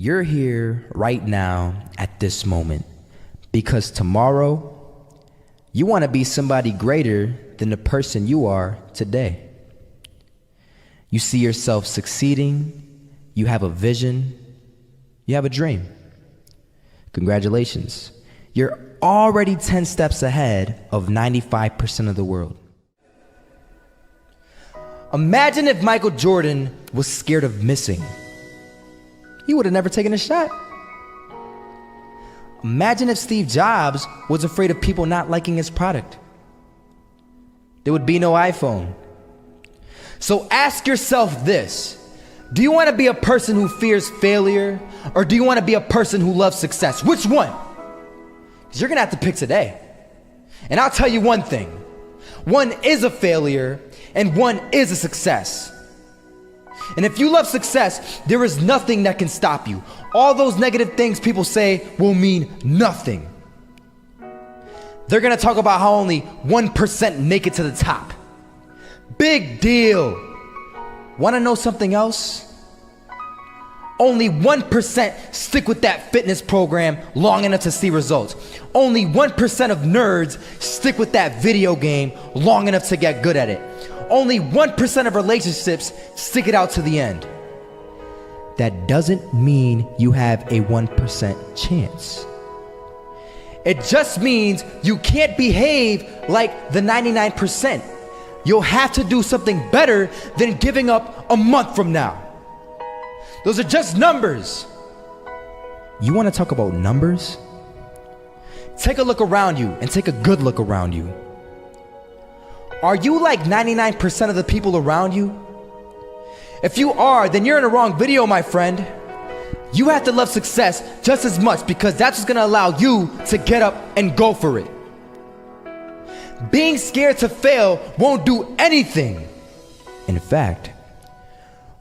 You're here right now at this moment because tomorrow you want to be somebody greater than the person you are today. You see yourself succeeding, you have a vision, you have a dream. Congratulations. You're already 10 steps ahead of 95% of the world. Imagine if Michael Jordan was scared of missing. He would have never taken a shot. Imagine if Steve Jobs was afraid of people not liking his product. There would be no iPhone. So ask yourself this: do you want to be a person who fears failure, or do you want to be a person who loves success? Which one? Because you're going to have to pick today. And I'll tell you one thing: one is a failure and one is a success. And if you love success, there is nothing that can stop you. All those negative things people say will mean nothing. They're gonna talk about how only 1% make it to the top. Big deal. Wanna know something else? Only 1% stick with that fitness program long enough to see results. Only 1% of nerds stick with that video game long enough to get good at it. Only 1% of relationships stick it out to the end. That doesn't mean you have a 1% chance. It just means you can't behave like the 99%. You'll have to do something better than giving up a month from now. Those are just numbers. You want to talk about numbers? Take a look around you and take a good look around you. Are you like 99% of the people around you? If you are, then you're in the wrong video, my friend. You have to love success just as much because that's what's gonna allow you to get up and go for it. Being scared to fail won't do anything. In fact,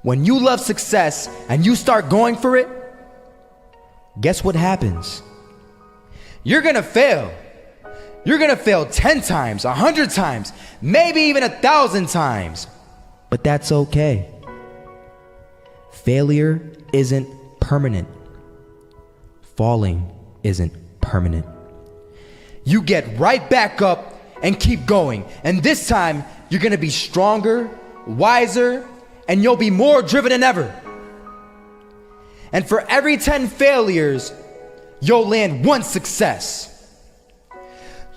when you love success and you start going for it, guess what happens? You're gonna fail. You're gonna fail 10 times, 100 times, maybe even 1,000 times. But that's okay. Failure isn't permanent. Falling isn't permanent. You get right back up and keep going. And this time, you're gonna be stronger, wiser, and you'll be more driven than ever. And for every 10 failures, you'll land one success.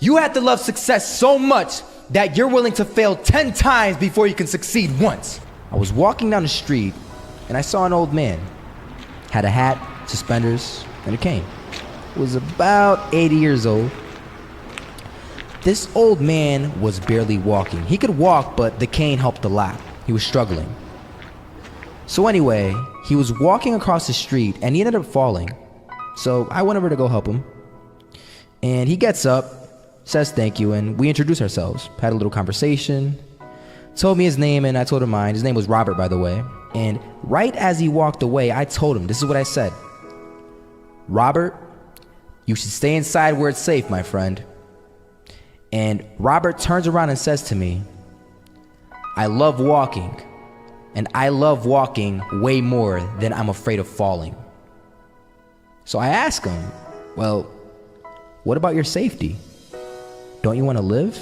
You have to love success so much that you're willing to fail 10 times before you can succeed once. I was walking down the street and I saw an old man. Had a hat, suspenders, and a cane. Was about 80 years old. This old man was barely walking. He could walk, but the cane helped a lot. He was struggling. So anyway, he was walking across the street and he ended up falling. So I went over to go help him. And he gets up, says thank you, and we introduced ourselves. Had a little conversation. Told me his name and I told him mine. His name was Robert, by the way. And right as he walked away, I told him, this is what I said: Robert, you should stay inside where it's safe, my friend. And Robert turns around and says to me, I love walking, and I love walking way more than I'm afraid of falling. So I asked him, well, what about your safety? Don't you want to live?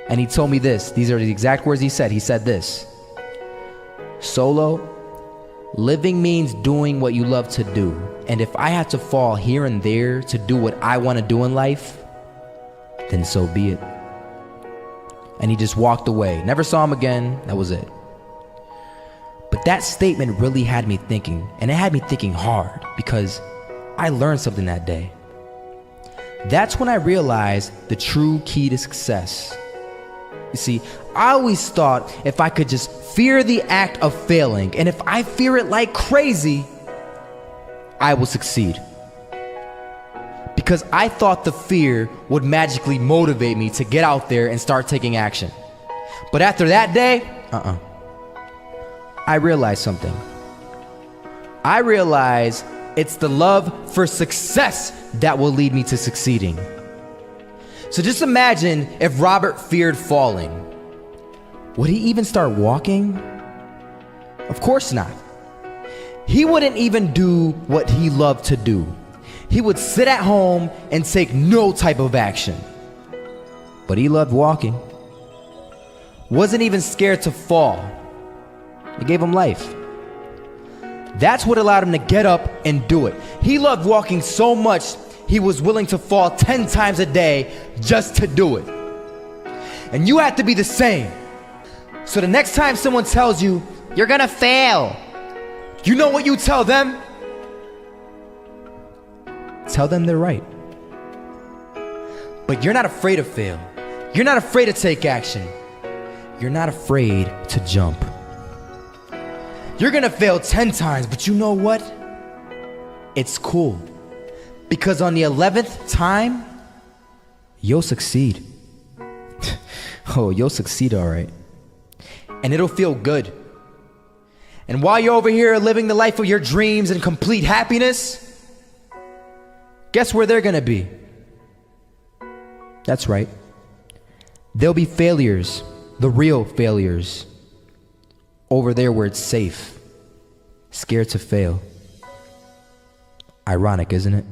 And he told me this. These are the exact words he said. He said this: Solo, living means doing what you love to do. And if I have to fall here and there to do what I want to do in life, then so be it. And he just walked away. Never saw him again. That was it. But that statement really had me thinking, and it had me thinking hard, because I learned something that day. That's when I realized the true key to success. You see, I always thought if I could just fear the act of failing, and if I fear it like crazy, I will succeed. Because I thought the fear would magically motivate me to get out there and start taking action. But after that day, I realized something. I realized it's the love for success that will lead me to succeeding. So just imagine if Robert feared falling. Would he even start walking? Of course not. He wouldn't even do what he loved to do. He would sit at home and take no type of action. But he loved walking. Wasn't even scared to fall. It gave him life. That's what allowed him to get up and do it. He loved walking so much, he was willing to fall 10 times a day just to do it. And you have to be the same. So the next time someone tells you, you're gonna fail, you know what you tell them? Tell them they're right. But you're not afraid to fail. You're not afraid to take action. You're not afraid to jump. You're gonna fail 10 times, but you know what? It's cool. Because on the 11th time, you'll succeed. Oh, you'll succeed all right. And it'll feel good. And while you're over here living the life of your dreams and complete happiness, guess where they're gonna be? That's right. They'll be failures, the real failures. Over there where it's safe, scared to fail. Ironic, isn't it?